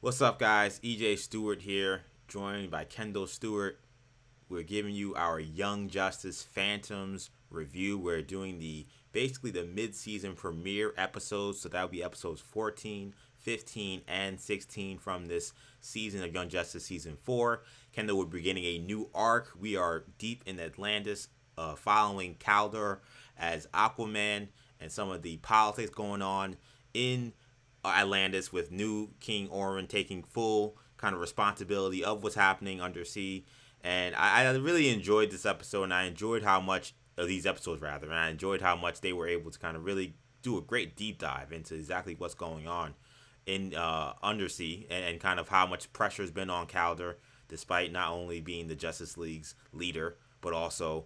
What's up, guys? EJ Stewart here, joined by Kendall Stewart. We're giving you our Young Justice Phantoms review. We're doing basically the mid-season premiere episodes, so that'll be episodes 14, 15, and 16 from this season of Young Justice season 4. Kendall will be beginning a new arc. We are deep in Atlantis, following Kaldor as Aquaman and some of the politics going on in Atlantis, with new King Orin taking full kind of responsibility of what's happening undersea. And I really enjoyed this episode, and I enjoyed how much of these episodes rather, and I enjoyed how much they were able to kind of really do a great deep dive into exactly what's going on in undersea, and kind of how much pressure has been on Calder, despite not only being the Justice League's leader, but also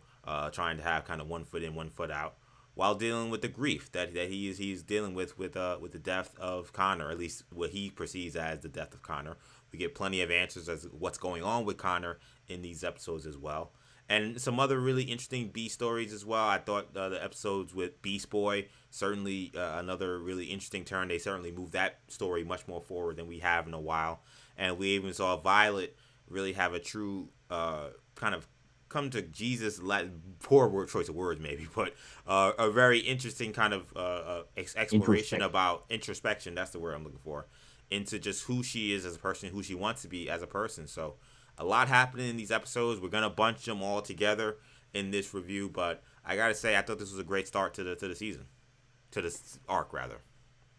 trying to have kind of one foot in, one foot out, while dealing with the grief that he's dealing with the death of Conor, or at least what he perceives as the death of Conor. We get plenty of answers as what's going on with Conor in these episodes as well, and some other really interesting B stories as well. I thought the episodes with Beast Boy, certainly another really interesting turn. They certainly moved that story much more forward than we have in a while, and we even saw Violet really have a true kind of come to Jesus. Poor word choice of words, maybe, but a very interesting kind of exploration about introspection. That's the word I'm looking for, into just who she is as a person, who she wants to be as a person. So a lot happening in these episodes. We're gonna bunch them all together in this review, but I gotta say, I thought this was a great start to the season, to this arc rather.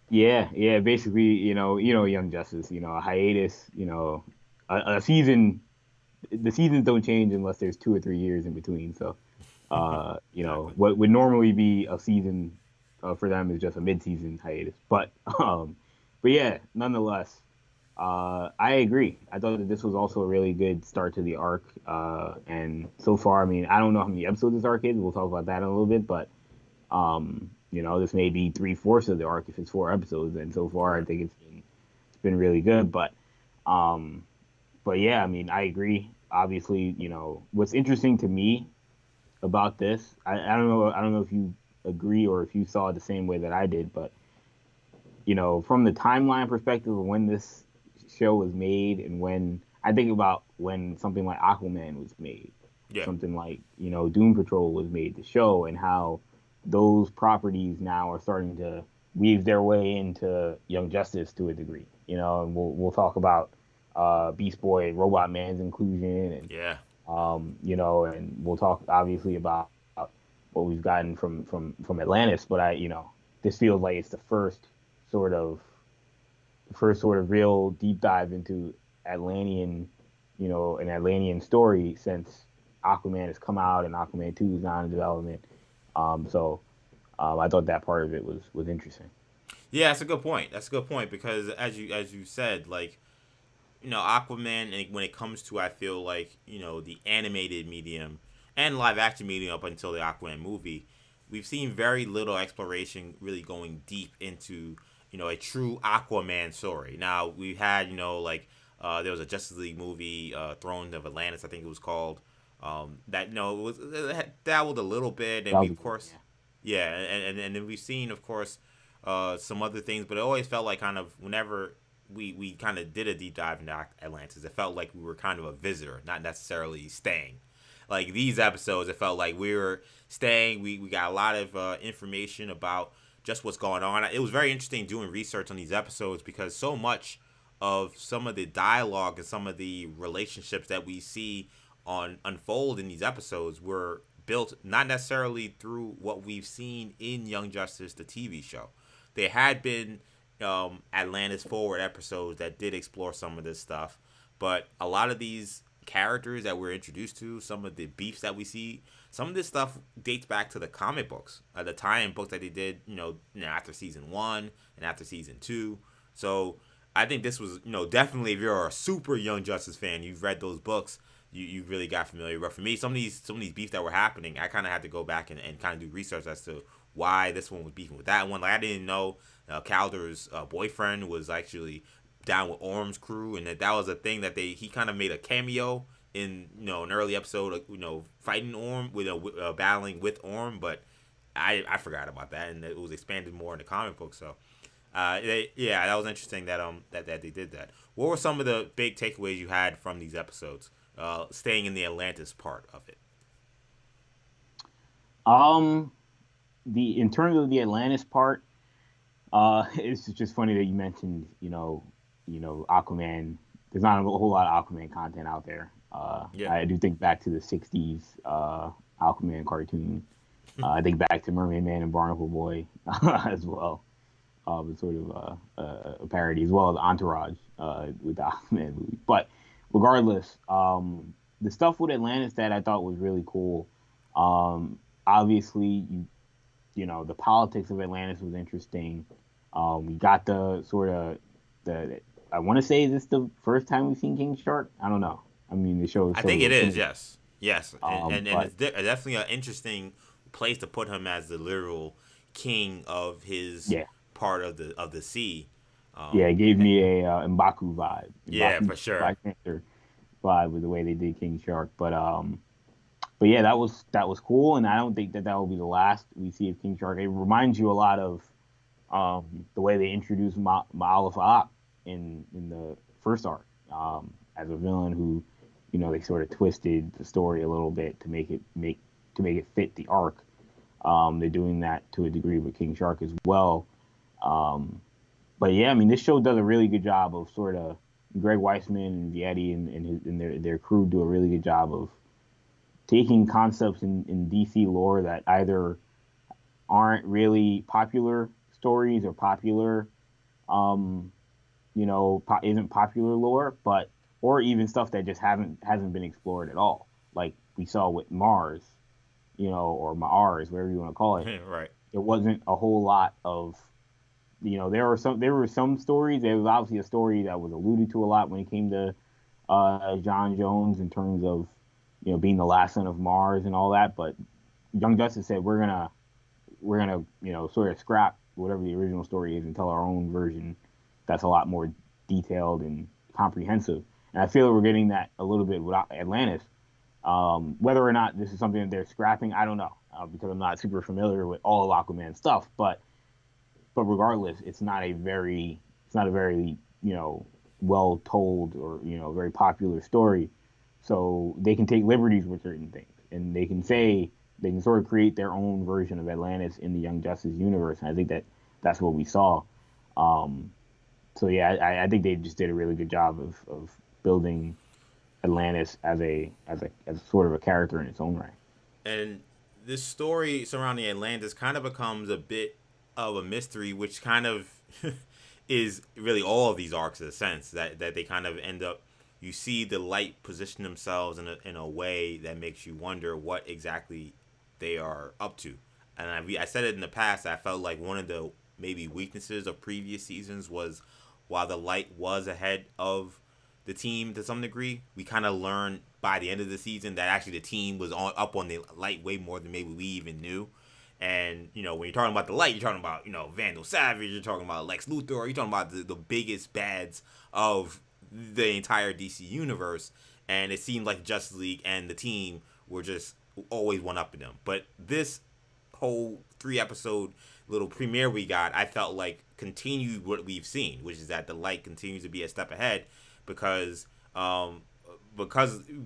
Yeah. Basically, Young Justice, a hiatus, a season. The seasons don't change unless there's 2 or 3 years in between. So, Exactly. what would normally be a season for them is just a mid-season hiatus. But yeah, nonetheless, I agree. I thought that this was also a really good start to the arc. And so far, I mean, I don't know how many episodes this arc is. We'll talk about that in a little bit, but this may be three-fourths of the arc if it's 4 episodes. And so far, I Right. think it's been really good. Um, but yeah, I mean, I agree. Obviously, what's interesting to me about this, I don't know if you agree or if you saw it the same way that I did, but from the timeline perspective of when this show was made and when I think about when something like Aquaman was made, Yeah. something like, Doom Patrol was made, the show, and how those properties now are starting to weave their way into Young Justice to a degree, and we'll talk about Beast Boy, Robot Man's inclusion, and Yeah. and we'll talk obviously about what we've gotten from Atlantis. But this feels like it's the sort of first real deep dive into Atlantean, an Atlantean story since Aquaman has come out and Aquaman 2 is now in development. I thought that part of it was interesting. Yeah, that's a good point. That's a good point, because as you said, like, Aquaman, and when it comes to, I feel like, the animated medium and live action medium up until the Aquaman movie, we've seen very little exploration really going deep into, a true Aquaman story. Now, we've had, there was a Justice League movie, Throne of Atlantis, I think it was called, that, it had dabbled a little bit, and That we, was a of good one, course, yeah. yeah, and then we've seen, of course, some other things, but it always felt like, kind of, whenever we kind of did a deep dive into Atlantis, it felt like we were kind of a visitor, not necessarily staying. Like these episodes, it felt like we were staying. We got a lot of information about just what's going on. It was very interesting doing research on these episodes, because so much of some of the dialogue and some of the relationships that we see on unfold in these episodes were built not necessarily through what we've seen in Young Justice, the TV show. There had been Atlantis Forward episodes that did explore some of this stuff, but a lot of these characters that we're introduced to, some of the beefs that we see, some of this stuff dates back to the comic books, the tie-in books that they did, after season 1 and after season 2. So I think this was, definitely, if you're a super Young Justice fan, you've read those books, you really got familiar. But for me, some of these beefs that were happening, I kind of had to go back and kind of do research as to why this one was beefing with that one. Like, I didn't know Calder's boyfriend was actually down with Orm's crew, and that was a thing that he kind of made a cameo in, an early episode, fighting Orm, with battling with Orm, but I forgot about that, and it was expanded more in the comic book. So Yeah, that was interesting that they did that. What were some of the big takeaways you had from these episodes? Staying in the Atlantis part of it. Um, the in terms of the Atlantis part, it's just funny that you mentioned, Aquaman. There's not a whole lot of Aquaman content out there. Yeah. I do think back to the '60s Aquaman cartoon. I think back to Mermaid Man and Barnacle Boy as well. It's sort of a parody, as well as Entourage with the Aquaman movie. But regardless, the stuff with Atlantis that I thought was really cool. Obviously, the politics of Atlantis was interesting. We got the sort of the. I want to say, is this the first time we've seen King Shark? I don't know. I mean, the show is I so think it is. so. Yes. Yes. And But it's definitely an interesting place to put him as the literal king of his yeah, part of the sea. yeah, it Um, gave me a M'Baku vibe, yeah, M'Baku for sure. Black Panther vibe with the way they did King Shark. But yeah, that was cool, and I don't think that will be the last we see of King Shark. It reminds you a lot of the way they introduced Ma'alef Ak in the first arc as a villain who, they sort of twisted the story a little bit to make it fit the arc. They're doing that to a degree with King Shark as well. Um, but yeah, I mean, this show does a really good job of sort of Greg Weisman and Vietti and their crew do a really good job of taking concepts in DC lore that either aren't really popular stories or popular, um, isn't popular lore, but or even stuff that just haven't hasn't been explored at all. Like we saw with Mars, or Mars, whatever you want to call it. Right. There wasn't a whole lot of, there were some stories. There was obviously a story that was alluded to a lot when it came to John Jones in terms of being the last son of Mars and all that. But Young Justice said we're gonna sort of scrap whatever the original story is and tell our own version that's a lot more detailed and comprehensive. And I feel that we're getting that a little bit with Atlantis. Whether or not this is something that they're scrapping, I don't know, because I'm not super familiar with all of Aquaman stuff. But regardless, it's not a very well told or very popular story. So they can take liberties with certain things, and they can sort of create their own version of Atlantis in the Young Justice universe. And I think that's what we saw. Um, so yeah, I think they just did a really good job of building Atlantis as sort of a character in its own right. And this story surrounding Atlantis kind of becomes a bit of a mystery, which kind of is really all of these arcs in a sense that they kind of end up. You see the light position themselves in a way that makes you wonder what exactly they are up to. And I said it in the past. I felt like one of the maybe weaknesses of previous seasons was while the light was ahead of the team to some degree, we kind of learned by the end of the season that actually the team was up on the light way more than maybe we even knew. And when you're talking about the light, you're talking about Vandal Savage, you're talking about Lex Luthor, you're talking about the biggest bads of the entire DC universe. And it seemed like Justice League and the team were just always one up in them. But this whole 3 episode little premiere we got, I felt like continued what we've seen, which is that the light continues to be a step ahead because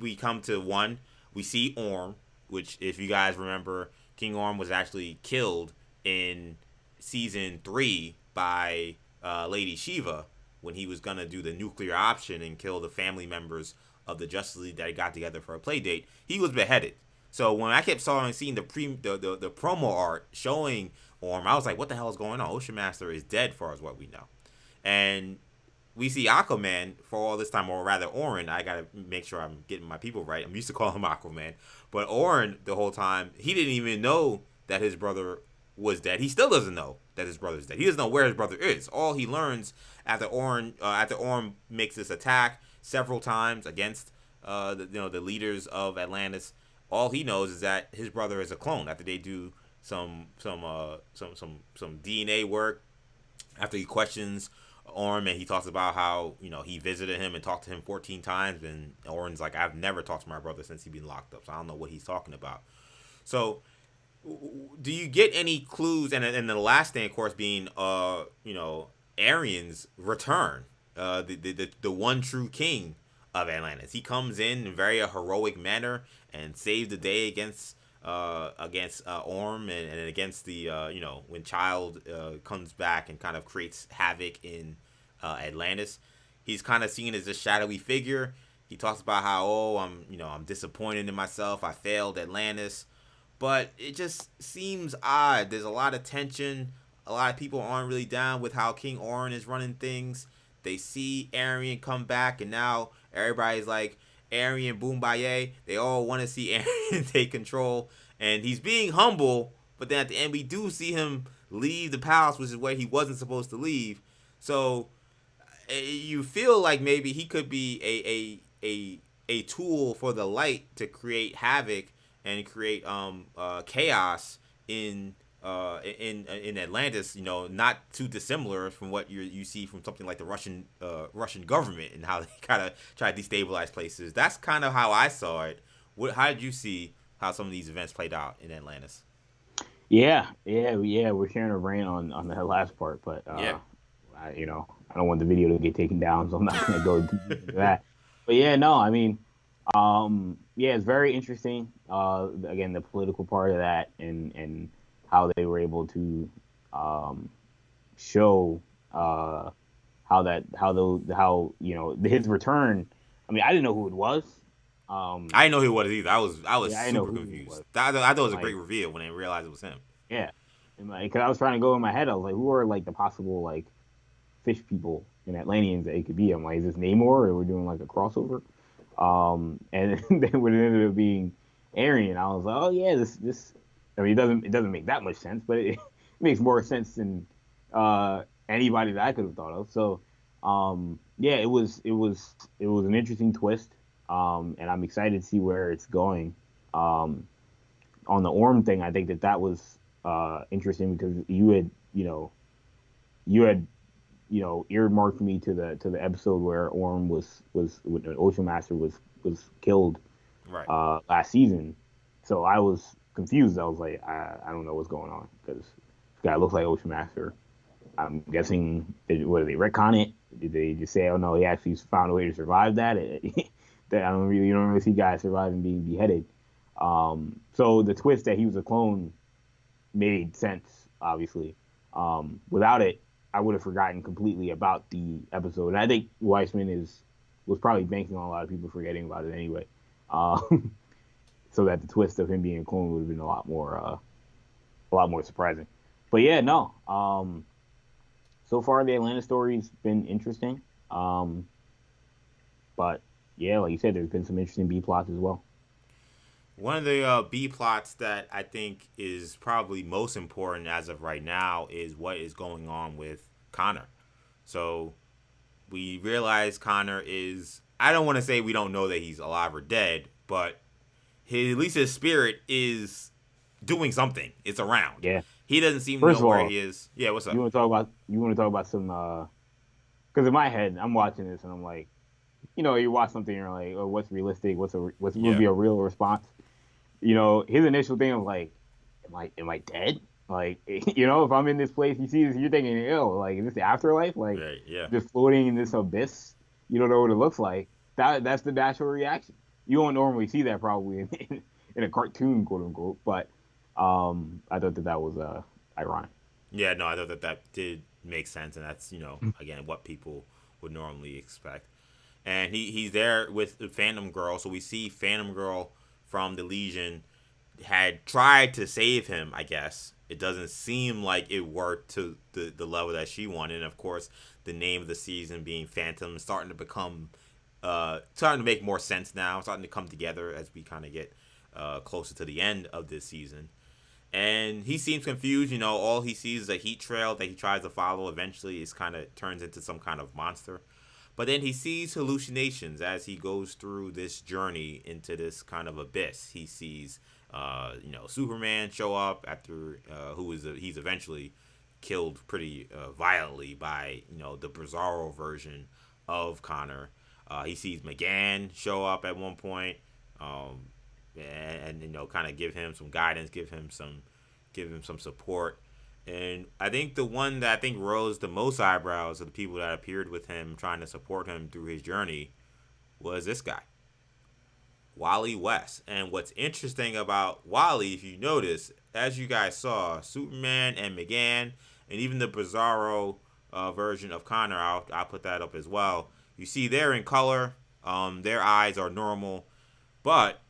we come to one, we see Orm, which if you guys remember, King Orm was actually killed in season 3 by Lady Shiva when he was gonna do the nuclear option and kill the family members of the Justice League that got together for a play date. He was beheaded. So when I kept seeing the promo art showing Orm, I was like, "What the hell is going on? Ocean Master is dead, far as what we know." And we see Aquaman for all this time, or rather Orin. I gotta make sure I'm getting my people right. I'm used to calling him Aquaman, but Orin the whole time he didn't even know that his brother was dead. He still doesn't know that his brother's dead. He doesn't know where his brother is. All he learns after Orin makes this attack several times against the leaders of Atlantis. All he knows is that his brother is a clone. After they do some DNA work, after he questions Orm and he talks about how he visited him and talked to him 14 times, and Orin's like, I've never talked to my brother since he's been locked up, so I don't know what he's talking about. So do you get any clues? And the last thing, of course, being Arion's return, the one true king of Atlantis. He comes in a very heroic manner and saves the day against Orm and against the when Child comes back and kind of creates havoc in Atlantis. He's kind of seen as a shadowy figure. He talks about how I'm disappointed in myself. I failed Atlantis, but it just seems odd. There's a lot of tension. A lot of people aren't really down with how King Orin is running things. They see Arion come back, and now everybody's like, Arion, Boombaye. They all want to see Arion take control, and he's being humble. But then at the end, we do see him leave the palace, which is where he wasn't supposed to leave. So you feel like maybe he could be a tool for the light to create havoc and create chaos in Atlantis, not too dissimilar from what you see from something like the Russian government and how they kind of try to destabilize places. That's kind of how I saw it. How did you see how some of these events played out in Atlantis? Yeah. We're sharing a brain on that last part, but I don't want the video to get taken down, so I'm not going to go into that. But yeah, no, I mean, it's very interesting. Again, the political part of that and how they were able to show his return. I mean, I didn't know who it was. I didn't know who it was either. I was super confused. I thought it was a great reveal when I realized it was him. Yeah, because I was trying to go in my head. I was like, who are like the possible like fish people in Atlanteans that it could be? I'm like, is this Namor, or we're doing like a crossover? And then when it ended up being Arion, I was like, oh yeah, this. I mean, it doesn't make that much sense, but it makes more sense than anybody that I could have thought of. So, it was an interesting twist, and I'm excited to see where it's going. On the Orm thing, I think that was interesting because you had earmarked me to the episode where Orm was Ocean Master was killed right. Last season. So I was confused. I was like, I don't know what's going on because this guy looks like Ocean Master. I'm guessing, what, did they retcon it? Did they just say, oh no, he actually found a way to survive that? That you don't really see guys surviving being beheaded. So the twist that he was a clone made sense, obviously. Without it, I would have forgotten completely about the episode. And I think Weissman was probably banking on a lot of people forgetting about it anyway. So that the twist of him being a clone would have been a lot more surprising. But yeah, no. So far the Atlanta story's been interesting. But yeah, like you said, there's been some interesting B plots as well. One of the B plots that I think is probably most important as of right now is what is going on with Conor. So we realize Conor is, I don't want to say we don't know that he's alive or dead, but at least his spirit is doing something. It's around. Yeah. He doesn't seem to know where he is. Yeah, what's up? You want to talk about some because in my head I'm watching this and I'm like, you watch something and you're like, oh, what's realistic? What's would be a real response? His initial thing was like, am I dead? Like, if I'm in this place, you see this, you're thinking, like, is this the afterlife? Like, right, yeah. Just floating in this abyss. You don't know what it looks like. That's the natural reaction. You won't normally see that probably in a cartoon, quote unquote. But I thought that was ironic. Yeah, no, I thought that did make sense, and that's again what people would normally expect. And he's there with the Phantom Girl, so we see Phantom Girl from the Legion had tried to save him. I guess it doesn't seem like it worked to the level that she wanted. And of course, the name of the season being Phantom is starting to make more sense now. Starting to come together as we kind of get closer to the end of this season. And he seems confused. All he sees is a heat trail that he tries to follow. Eventually, it kind of turns into some kind of monster. But then he sees hallucinations as he goes through this journey into this kind of abyss. He sees, Superman show up after he's eventually killed pretty violently by the Bizarro version of Conor. He sees McGann show up at one point, and kind of give him some guidance, give him some support. And I think the one that I think rose the most eyebrows of the people that appeared with him trying to support him through his journey was this guy, Wally West. And what's interesting about Wally, if you notice, as you guys saw, Superman and McGann, and even the Bizarro version of Conor, I'll put that up as well. You see, they're in color. Their eyes are normal, but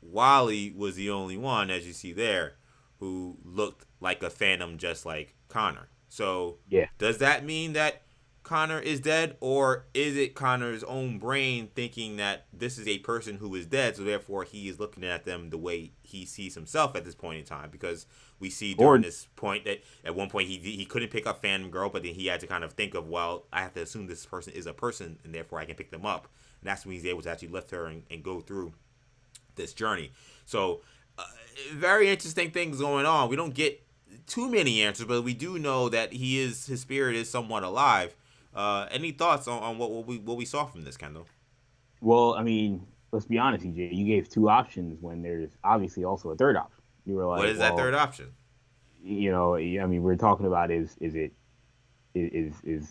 Wally was the only one, as you see there, who looked like a phantom, just like Conor. So, Yeah. does that mean that Conor is dead, or is it Conor's own brain thinking that this is a person who is dead, so therefore he is looking at them the way he sees himself at this point in time? Because we see during this point that at one point he couldn't pick up Phantom Girl, but then he had to kind of think of, well, I have to assume this person is a person, and therefore I can pick them up. And that's when he's able to actually lift her and go through this journey. So, very interesting things going on. We don't get too many answers, but we do know that his spirit is somewhat alive. Any thoughts on what we saw from this, Kendall? Well, I mean, let's be honest, EJ. You gave two options when there's obviously also a third option. You were like, what is that third option? You know, I mean, we're talking about is he is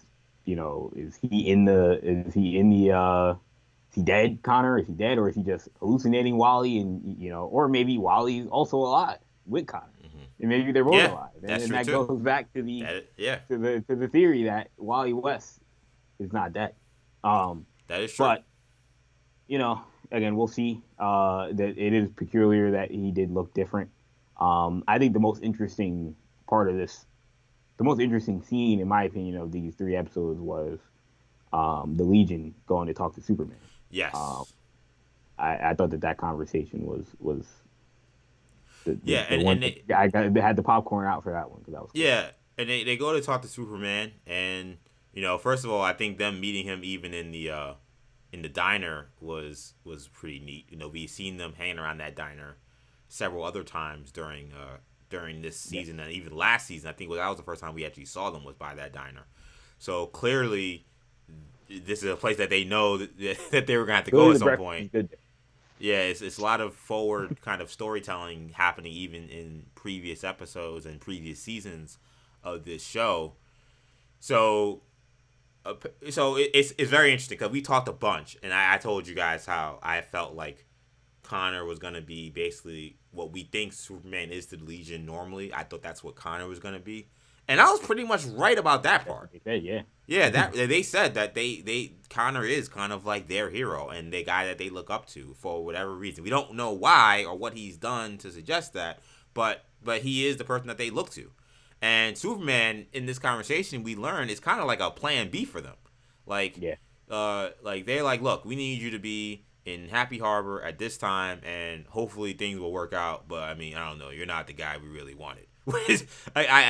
he dead, Conor? Is he dead, or is he just hallucinating Wally? And or maybe Wally's also alive with Conor, and maybe they're both alive. And that goes back to the theory that Wally West is not dead. That is true. But again, we'll see. That it is peculiar that he did look different. I think the most interesting part of this, the most interesting scene, in my opinion, of these 3 episodes was the Legion going to talk to Superman. Yes. I thought that conversation was I had the popcorn out for that one because that was cool. Yeah, and they go to talk to Superman, and first of all, I think them meeting him even in the diner was pretty neat. We've seen them hanging around that diner several other times during this season, and even last season. I think that was the first time we actually saw them was by that diner. So clearly, this is a place that they know that they were going to have to go at some point. Yeah, it's a lot of forward kind of storytelling happening even in previous episodes and previous seasons of this show. So it's very interesting because we talked a bunch, and I told you guys how I felt like Conor was going to be basically what we think Superman is to the Legion normally. I thought that's what Conor was going to be. And I was pretty much right about that part. Yeah, that they said that they Conor is kind of like their hero and the guy that they look up to for whatever reason. We don't know why or what he's done to suggest that, but he is the person that they look to. And Superman in this conversation we learned is kind of like a plan B for them. Like they're like, look, we need you to be in Happy Harbor at this time, and hopefully things will work out. But I mean, I don't know, you're not the guy we really wanted. It's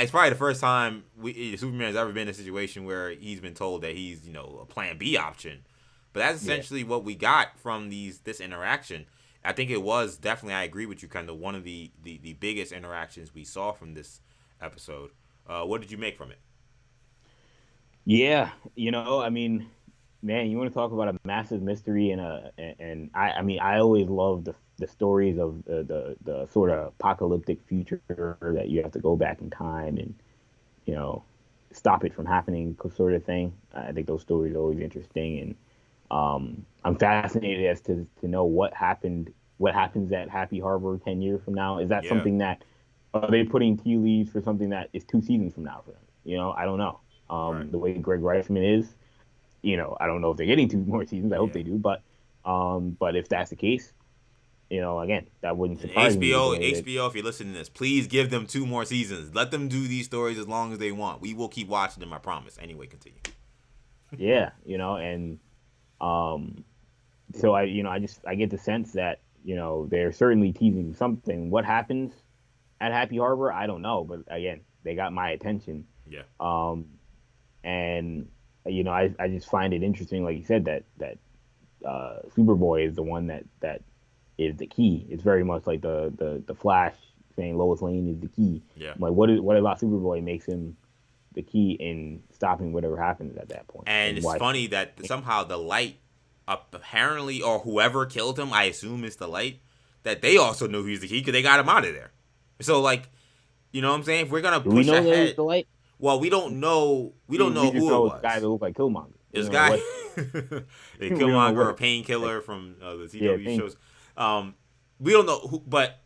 probably the first time Superman has ever been in a situation where he's been told that he's a plan B option. But that's essentially what we got from this interaction. I think it was definitely, I agree with you, Kendall, one of the biggest interactions we saw from this episode. What did you make from it? Yeah, I mean, man, you want to talk about a massive mystery and I mean, I always love the stories of the sort of apocalyptic future that you have to go back in time and stop it from happening sort of thing. I think those stories are always interesting, and I'm fascinated as to know what happens at Happy Harbor 10 years from now. Is that something that are they putting tea leaves for something that is 2 seasons from now for them? I don't know. Right. The way Greg Reisman is, I don't know if they're getting 2 more seasons. I hope they do, but if that's the case, again, that wouldn't surprise me. HBO, if you're listening to this, please give them 2 more seasons. Let them do these stories as long as they want. We will keep watching them, I promise. Anyway, continue. Yeah, and so I get the sense that they're certainly teasing something. What happens at Happy Harbor, I don't know, but again, they got my attention. Yeah. And I just find it interesting, like you said, that Superboy is the one that is the key. It's very much like the Flash saying Lois Lane is the key. Yeah. Like what about Superboy makes him the key in stopping whatever happens at that point? And it's funny that somehow the light, apparently, or whoever killed him, I assume it's the light, that they also knew he was the key because they got him out of there. So like, You know what I'm saying? If we're gonna Do we push know that it was ahead, the light? well, we don't know. We don't We know just who it know it's a guy was. that looked like Killmonger. It We was a don't know guy, what. a We don't know Killmonger or what. a Like, painkiller from the yeah, CW thank. shows. We don't know who, but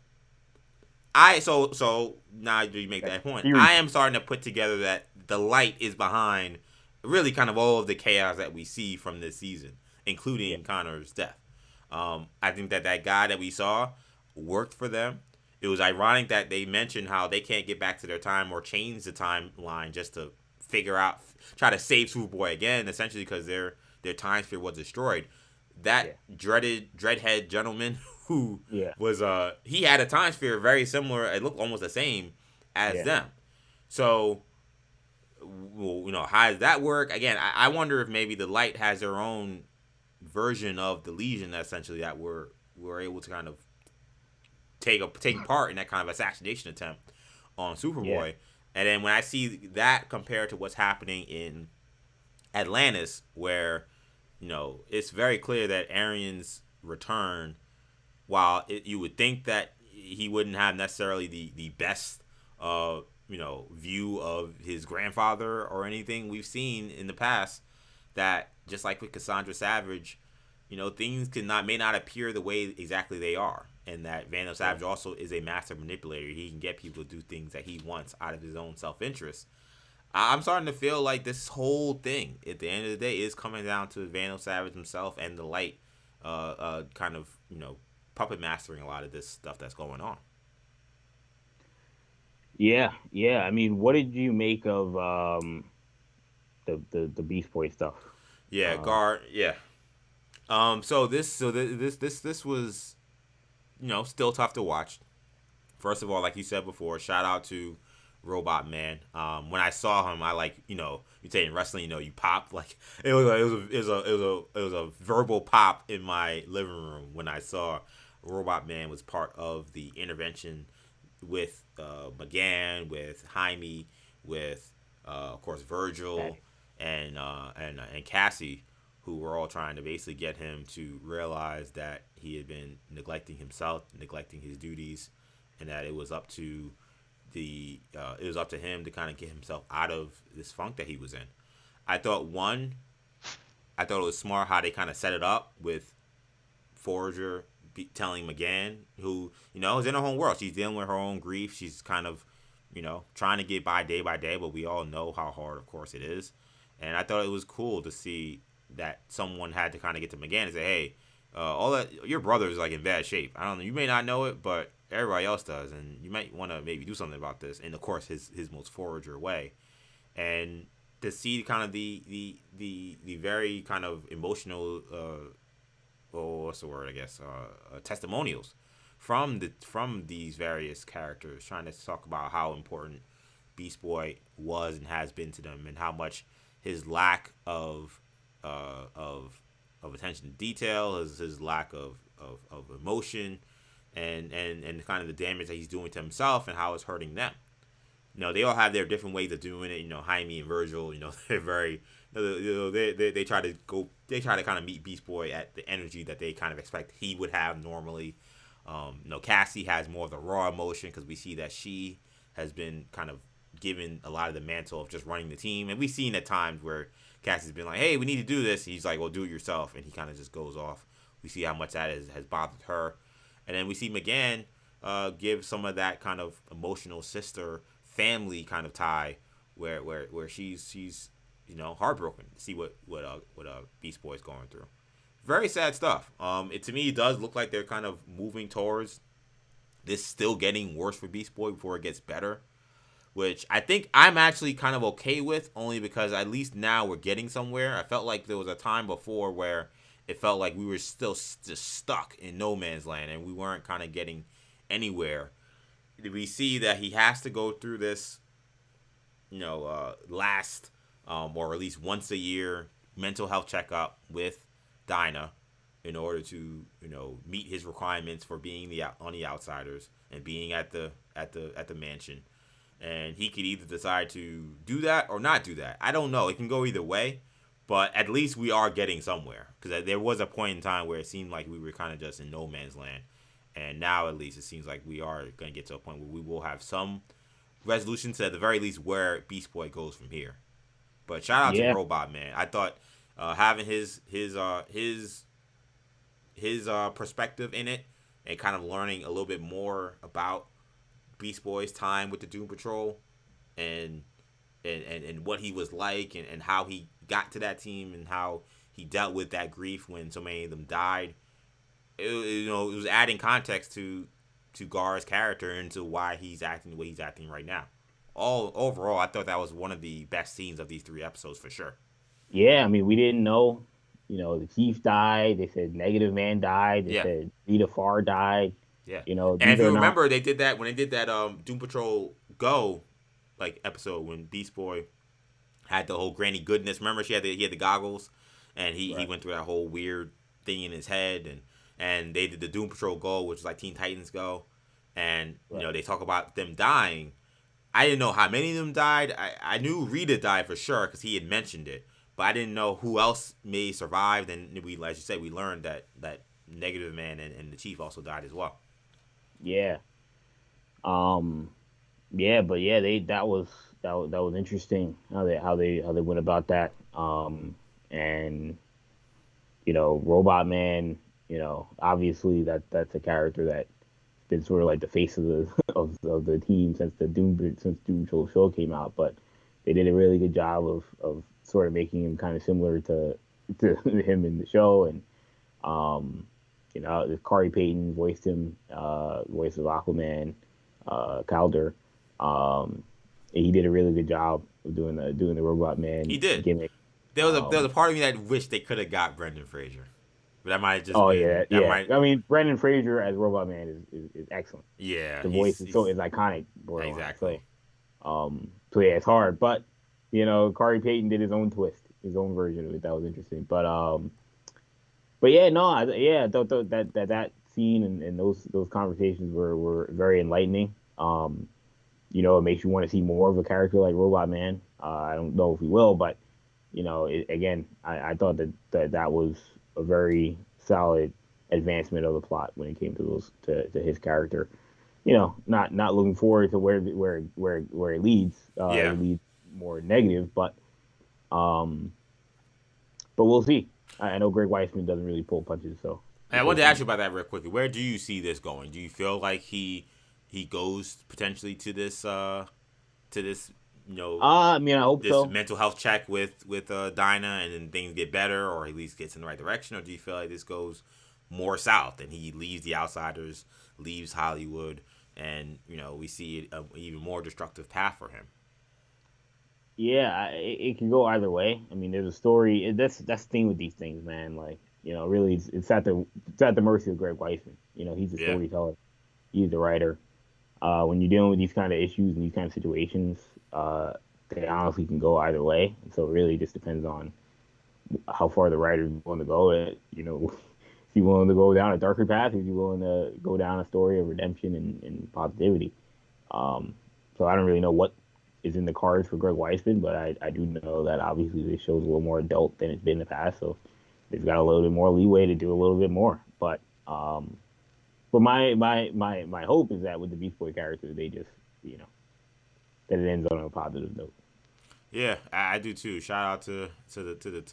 so now you make Like, that point. theory. I am starting to put together that the light is behind really kind of all of the chaos that we see from this season, Yeah, including Connor's death. I think that guy that we saw worked for them. It was ironic that they mentioned how they can't get back to their time or change the timeline just to figure out, try to save Superboy again, essentially because their time sphere was destroyed. yeah, That dreadhead gentleman who yeah, was he had a time sphere very similar. It looked almost the same as yeah. them. So, well, how does that work? Again, I wonder if maybe the light has their own version of the Legion, essentially, that we're able to kind of take part in that kind of assassination attempt on Yeah. Superboy. And then when I see that compared to what's happening in Atlantis, where it's very clear that Arion's return, while you would think that he wouldn't have necessarily the best view of his grandfather or anything, we've seen in the past that just like with Cassandra Savage, things may not appear the way exactly they are, and that Vandal Yeah. Savage also is a master manipulator. He can get people to do things that he wants out of his own self-interest. I'm starting to feel like this whole thing, at the end of the day, is coming down to Vandal Savage himself and the light, kind of puppet mastering a lot of this stuff that's going on. Yeah, yeah. I mean, what did you make of the Beast Boy stuff? Yeah, Uh, guard. Yeah. This was still tough to watch. First of all, like you said before, shout out to Robot Man. When I saw him, I you say in wrestling, you pop like it was a verbal pop in my living room when I saw Robot Man was part of the intervention with McGann, with Jaime, with of course Virgil okay. and Cassie, who were all trying to basically get him to realize that he had been neglecting himself, neglecting his duties, and that it was up to him to kind of get himself out of this funk that he was in. I thought I thought it was smart how they kind of set it up with Forager telling McGann, who is in her own world. She's dealing with her own grief. She's kind of trying to get by day, but we all know how hard, of course, it is. And I thought it was cool to see that someone had to kind of get to McGann and say, hey, all that your brother is like in bad shape. I don't know. You may not know it, but everybody else does, and you might want to maybe do something about this. And of course, his most Forager way, and to see kind of the very kind of emotional, what's the word? I guess testimonials from these various characters, trying to talk about how important Beast Boy was and has been to them, and how much his lack uh, of of attention to detail, his lack of emotion, and kind of the damage that he's doing to himself and how it's hurting them. They all have their different ways of doing it. Jaime and Virgil, they're very, they try to kind of meet Beast Boy at the energy that they kind of expect he would have normally. Cassie has more of the raw emotion because we see that she has been kind of given a lot of the mantle of just running the team, and we've seen at times where Cassie's been like, "Hey, we need to do this." He's like, "Well, do it yourself," and he kind of just goes off. We see how much that has bothered her, and then we see McGann give some of that kind of emotional sister family kind of tie, where she's heartbroken to see what Beast Boy's going through. Very sad stuff. It to me does look like they're kind of moving towards this still getting worse for Beast Boy before it gets better, which I think I'm actually kind of okay with, only because at least now we're getting somewhere. I felt like there was a time before where it felt like we were still just stuck in no man's land and we weren't kind of getting anywhere. We see that he has to go through this, last, or at least once a year mental health checkup with Dinah in order to, meet his requirements for being on the Outsiders and being at the mansion. And he could either decide to do that or not do that. I don't know. It can go either way, but at least we are getting somewhere, because there was a point in time where it seemed like we were kind of just in no man's land, and now at least it seems like we are going to get to a point where we will have some resolution to at the very least where Beast Boy goes from here. But shout out to Yeah, Robot Man. I thought having his perspective in it and kind of learning a little bit more about Beast Boy's time with the Doom Patrol and and what he was like and how he got to that team and how he dealt with that grief when so many of them died. It was adding context to Gar's character and to why he's acting the way he's acting right now. All overall, I thought that was one of the best scenes of these 3 episodes for sure. yeah. I mean, we didn't know. The Chief died. They said Negative Man died. They Yeah, said Rita Farr died. yeah. And These if you are not remember, they did that when they did that Doom Patrol Go like episode when Beast Boy had the whole Granny Goodness. Remember, he had the goggles, and he right. went through that whole weird thing in his head, and they did the Doom Patrol Go, which is like Teen Titans Go, and Right. they talk about them dying. I didn't know how many of them died. I knew Rita died for sure because he had mentioned it, but I didn't know who else may survive. And we, as you said, we learned that Negative Man and the Chief also died as well. Yeah. Um. Yeah, but yeah, that was interesting how they went about that. And Robot Man. Obviously that's a character that's been sort of like the face of the of the team since Doom Patrol show came out. But they did a really good job of sort of making him kind of similar to him in the show. And Corey Payton voiced him, voice of Aquaman, Calder. He did a really good job of doing the Robot Man He did. gimmick. There was a part of me that wished they could have got Brendan Fraser, but that might have just Oh been yeah, that yeah. might. I mean, Brendan Fraser as Robot Man is excellent. Yeah, The voice is iconic, borderline. exactly. So yeah, it's hard, but Corey Payton did his own twist, his own version of it. That was interesting, but yeah, no, I thought that scene and those conversations were very enlightening. It makes you want to see more of a character like Robot Man. I don't know if we will, but again, I thought that was a very solid advancement of the plot when it came to to his character. Not looking forward to where it leads. Yeah. It leads more negative, um, but we'll see. I know Greg Weisman doesn't really pull punches, so Hey, I wanted to ask you about that real quickly. Where do you see this going? Do you feel like he goes potentially to this I mean, I hope this so. mental health check with Dinah and then things get better or at least gets in the right direction, or do you feel like this goes more south and he leaves the Outsiders, leaves Hollywood, and we see an even more destructive path for him? Yeah, it can go either way. I mean, there's a story. That's the thing with these things, man. Like, really, it's at the mercy of Greg Weisman. He's the Yeah, storyteller. He's the writer. When you're dealing with these kind of issues and these kind of situations, they honestly can go either way. And so it really just depends on how far the writer's willing to go. Is he willing to go down a darker path? Or is he willing to go down a story of redemption and positivity? Um, so I don't really know what is in the cards for Greg Weisman, but I do know that obviously this show's a little more adult than it's been in the past, so they've got a little bit more leeway to do a little bit more. But my hope is that with the Beast Boy character, they just that it ends on a positive note. yeah, I do too. Shout out to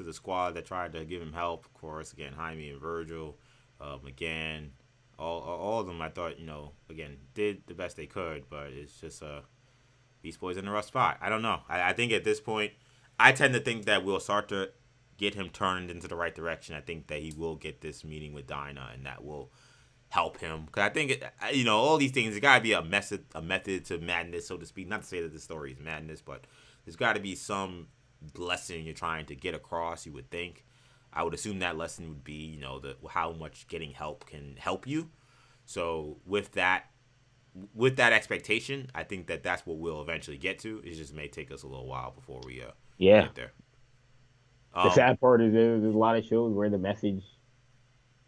the squad that tried to give him help. Of course, again, Jaime and Virgil, McGann, all of them. I thought again did the best they could, but it's just Beast Boy's in a rough spot. I don't know. I think at this point, I tend to think that we'll start to get him turned into the right direction. I think that he will get this meeting with Dinah, and that will help him. Because I think all these things. There gotta be a method to madness, so to speak. Not to say that the story is madness, but there's got to be some lesson you're trying to get across. You would think. I would assume that lesson would be the how much getting help can help you. So with that expectation, I think that that's what we'll eventually get to. It just may take us a little while before we Yeah. get there. The Um, sad part is there's a lot of shows where the message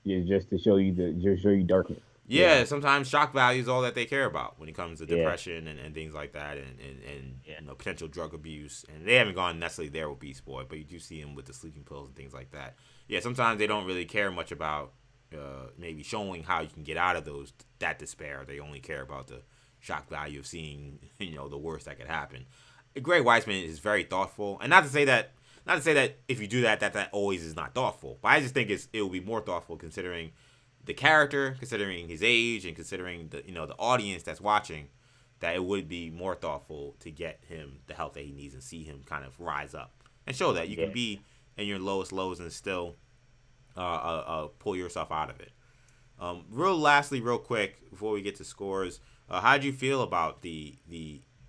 is just to show you darkness. You yeah, know. sometimes shock value is all that they care about when it comes to Yeah. depression and things like that, and Yeah. potential drug abuse. And they haven't gone necessarily there with Beast Boy, but you do see him with the sleeping pills and things like that. Yeah, sometimes they don't really care much about maybe showing how you can get out of that despair. They only care about the shock value of seeing the worst that could happen. Greg Weisman is very thoughtful, and not to say that if you do that always is not thoughtful, but I just think it will be more thoughtful considering the character, considering his age, and considering the audience that's watching. That it would be more thoughtful to get him the help that he needs and see him kind of rise up and show that you can be in your lowest lows and still pull yourself out of it. Real quick before we get to scores, how did you feel about the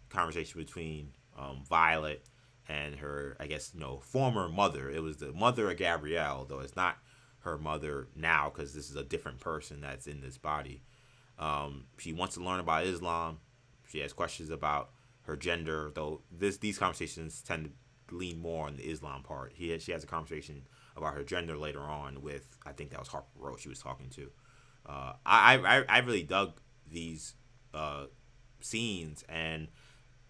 conversation between Violet and her, I guess, former mother? It was the mother of Gabrielle, though it's not her mother now because this is a different person that's in this body. She wants to learn about Islam. She has questions about her gender, though these conversations tend to lean more on the Islam part. She has a conversation about her gender later on with, I think that was Harper Roach she was talking to. I really dug these scenes, and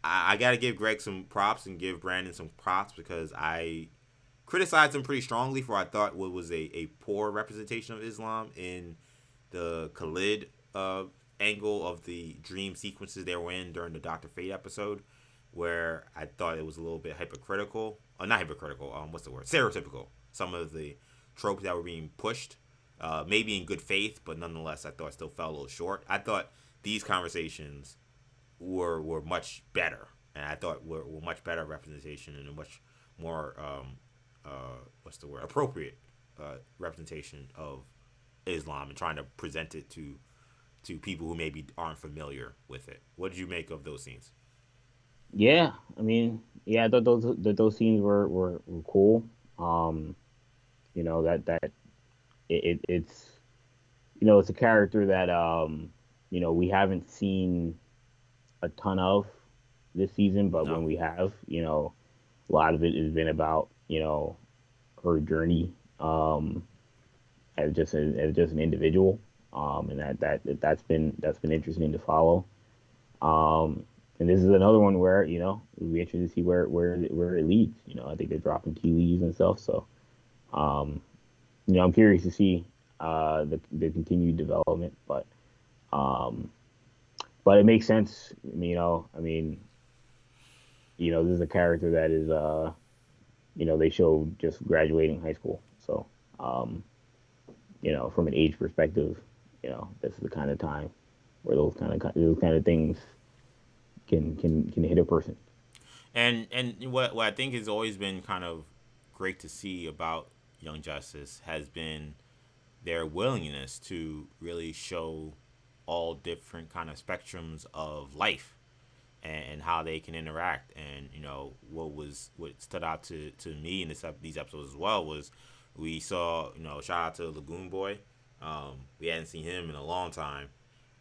I got to give Greg some props and give Brandon some props because I criticized him pretty strongly for I thought what was a poor representation of Islam in the Khalid angle of the dream sequences they were in during the Dr. Fate episode, where I thought it was a little bit hypocritical. Not hypocritical, what's the word? Stereotypical. Some of the tropes that were being pushed, maybe in good faith, but nonetheless, I thought it still fell a little short. I thought these conversations were much better, and I thought were much better representation and a much more, appropriate representation of Islam and trying to present it to people who maybe aren't familiar with it. What did you make of those scenes? Yeah, I mean, I thought those scenes were cool. That it's it's a character that we haven't seen a ton of this season, but when we have, a lot of it has been about her journey as just an individual. And that's been interesting to follow. And this is another one where we'll be interested to see where it leads. I think they're dropping tea leaves and stuff. So, I'm curious to see the continued development. But it makes sense. This is a character that is they show just graduating high school. So, from an age perspective. This is the kind of time where those kind of things can hit a person. And what I think has always been kind of great to see about Young Justice has been their willingness to really show all different kind of spectrums of life and how they can interact. And what stood out to me in these episodes as well was we saw shout out to Lagoon Boy. We hadn't seen him in a long time,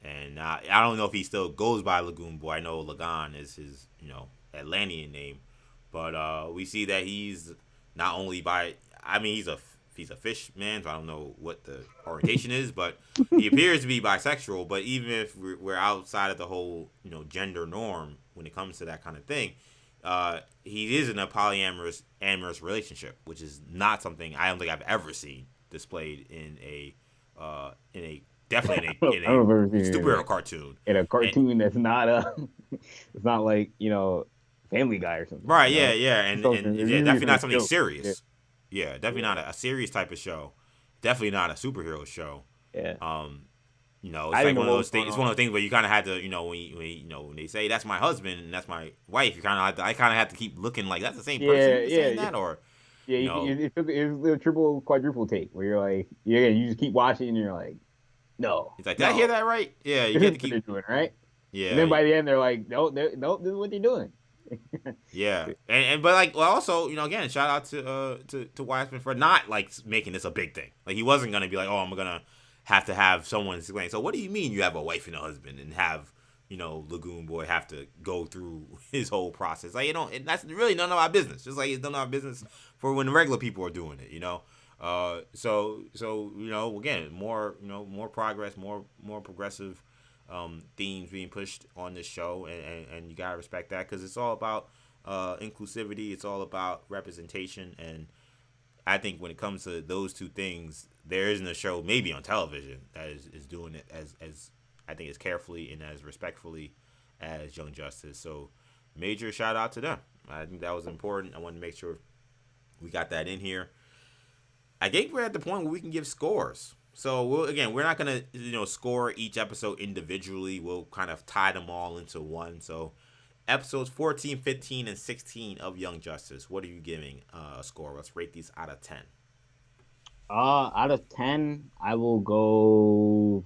and I don't know if he still goes by Lagoon Boy. I know Lagoon is his Atlantean name, but we see that he's not only he's a fish man, so I don't know what the orientation is, but he appears to be bisexual. But even if we're outside of the whole gender norm when it comes to that kind of thing, he is in a polyamorous relationship, which is not something I don't think I've ever seen displayed in a superhero cartoon. In a cartoon that's not it's not like Family Guy or something. Right? Yeah, and definitely not something serious. Yeah, definitely not a serious type of show. Definitely not a superhero show. Yeah. It's like one of those things. It's one of those things where you kind of had to, when they say that's my husband and that's my wife, you kind of have to keep looking like that's the same person saying that, or it's a triple, quadruple take where you're like, you just keep watching and you're like, no. It's like, did I hear that right? Yeah, you get to keep doing right. Yeah. And then by the end, they're like, no, this is what they're doing. Yeah, but also again, shout out to Wiseman for not making this a big thing. Like he wasn't gonna be like, oh, I'm gonna have to have someone explain. So what do you mean you have a wife and a husband and have Lagoon Boy have to go through his whole process? Like that's really none of our business. Just like it's none of our business for when the regular people are doing it. So again, more progress, more progressive themes being pushed on this show, and you gotta respect that because it's all about inclusivity. It's all about representation, and I think when it comes to those two things, there isn't a show maybe on television that is doing it as I think as carefully and as respectfully as Young Justice. So major shout out to them. I think that was important. I wanted to make sure we got that in here. I think we're at the point where we can give scores. So we're not gonna score each episode individually. We'll kind of tie them all into one. So episodes 14, 15, and 16 of Young Justice. What are you giving a score? Let's rate these out of 10. Out of 10, I will go.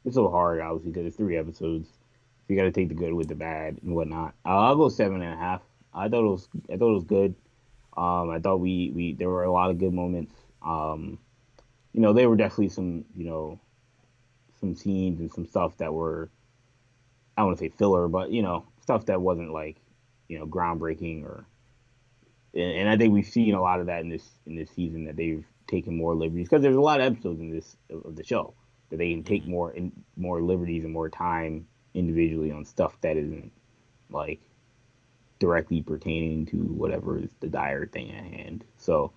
It's so hard, obviously, because it's 3 episodes. So you got to take the good with the bad and whatnot. I'll go 7.5. I thought it was good. I thought we there were a lot of good moments. There were definitely some some scenes and some stuff that were, I don't want to say filler, but stuff that wasn't like groundbreaking or. And I think we've seen a lot of that in this season, that they've taken more liberties, because there's a lot of episodes in this of the show that they can take more liberties and more time individually on stuff that isn't like directly pertaining to whatever is the dire thing at hand. So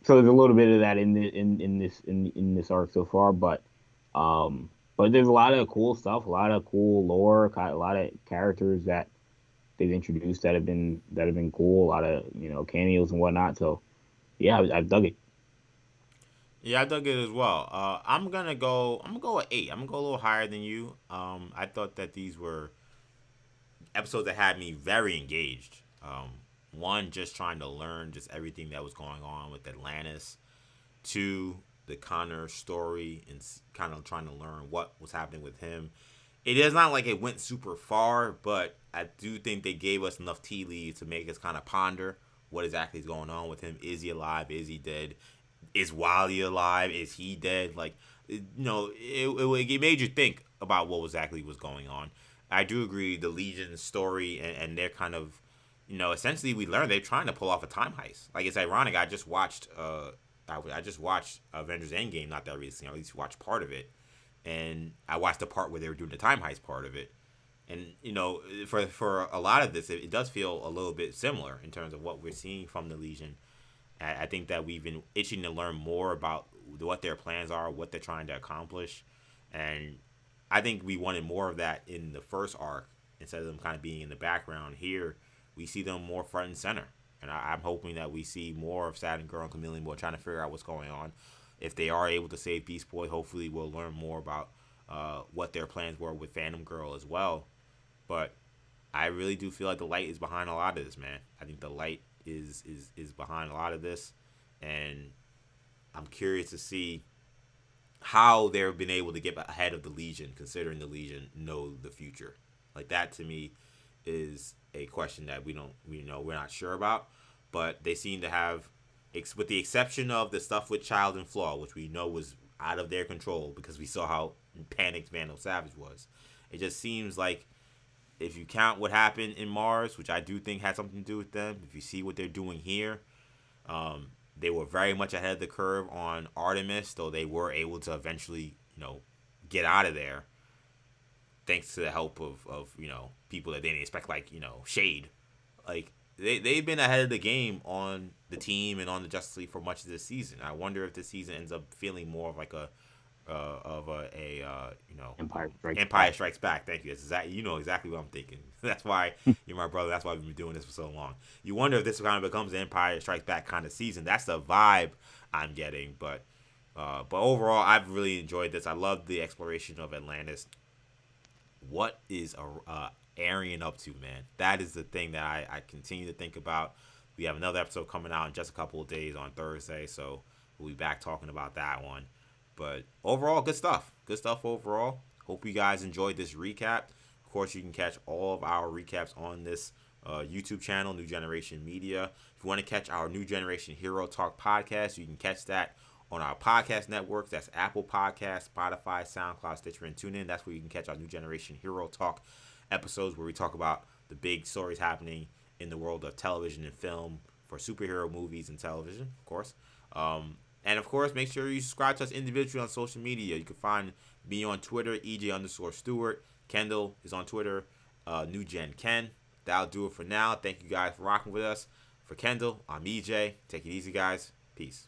there's a little bit of that in this arc so far, but there's a lot of cool stuff, a lot of cool lore, a lot of characters that they've introduced that have been cool, a lot of cameos and whatnot. So yeah, I've dug it. Yeah, I dug it as well. I'm gonna go with 8. I'm gonna go a little higher than you. I thought that these were episodes that had me very engaged. One, just trying to learn just everything that was going on with Atlantis. Two, the Conor story and kind of trying to learn what was happening with him. It is not like it went super far, but I do think they gave us enough tea leaves to make us kind of ponder what exactly is going on with him. Is he alive? Is he dead? Is Wally alive? Is he dead? Like, it made you think about what exactly was going on. I do agree, the Legion story and they're kind of, essentially we learned they're trying to pull off a time heist. Like, it's ironic. I just watched Avengers Endgame not that recently. I at least watched part of it, and I watched the part where they were doing the time heist part of it. And for a lot of this, it does feel a little bit similar in terms of what we're seeing from the Legion. I think that we've been itching to learn more about what their plans are, what they're trying to accomplish, and I think we wanted more of that in the first arc instead of them kind of being in the background. Here, we see them more front and center, and I'm hoping that we see more of Saturn Girl and Chameleon Boy trying to figure out what's going on. If they are able to save Beast Boy, hopefully we'll learn more about what their plans were with Phantom Girl as well. But I really do feel like the light is behind a lot of this, man. I think the light is behind a lot of this, and I'm curious to see how they've been able to get ahead of the Legion, considering the Legion know the future. Like, that to me is a question that we're not sure about, but they seem to have, with the exception of the stuff with Child and Flaw, which we know was out of their control because we saw how panicked Vandal Savage was. It just seems like, if you count what happened in Mars, which I do think had something to do with them, if you see what they're doing here, they were very much ahead of the curve on Artemis, though they were able to eventually, get out of there, thanks to the help of people that they didn't expect, like, Shade. Like, they've been ahead of the game on the team and on the Justice League for much of this season. I wonder if this season ends up feeling more of like Empire Strikes Back. Thank you. You know exactly what I'm thinking. That's why you're my brother. That's why we've been doing this for so long. You wonder if this kind of becomes an Empire Strikes Back kind of season. That's the vibe I'm getting. But overall, I've really enjoyed this. I love the exploration of Atlantis. What is Arion up to, man? That is the thing that I continue to think about. We have another episode coming out in just a couple of days on Thursday, so we'll be back talking about that one. But overall, good stuff. Good stuff overall. Hope you guys enjoyed this recap. Of course, you can catch all of our recaps on this YouTube channel, New Generation Media. If you want to catch our New Generation Hero Talk podcast, you can catch that on our podcast networks. That's Apple Podcasts, Spotify, SoundCloud, Stitcher, and TuneIn. That's where you can catch our New Generation Hero Talk episodes, where we talk about the big stories happening in the world of television and film for superhero movies and television, of course. And of course, make sure you subscribe to us individually on social media. You can find me on Twitter, EJ_Stewart. Kendall is on Twitter, NewGenKen. That'll do it for now. Thank you guys for rocking with us. For Kendall, I'm EJ. Take it easy, guys. Peace.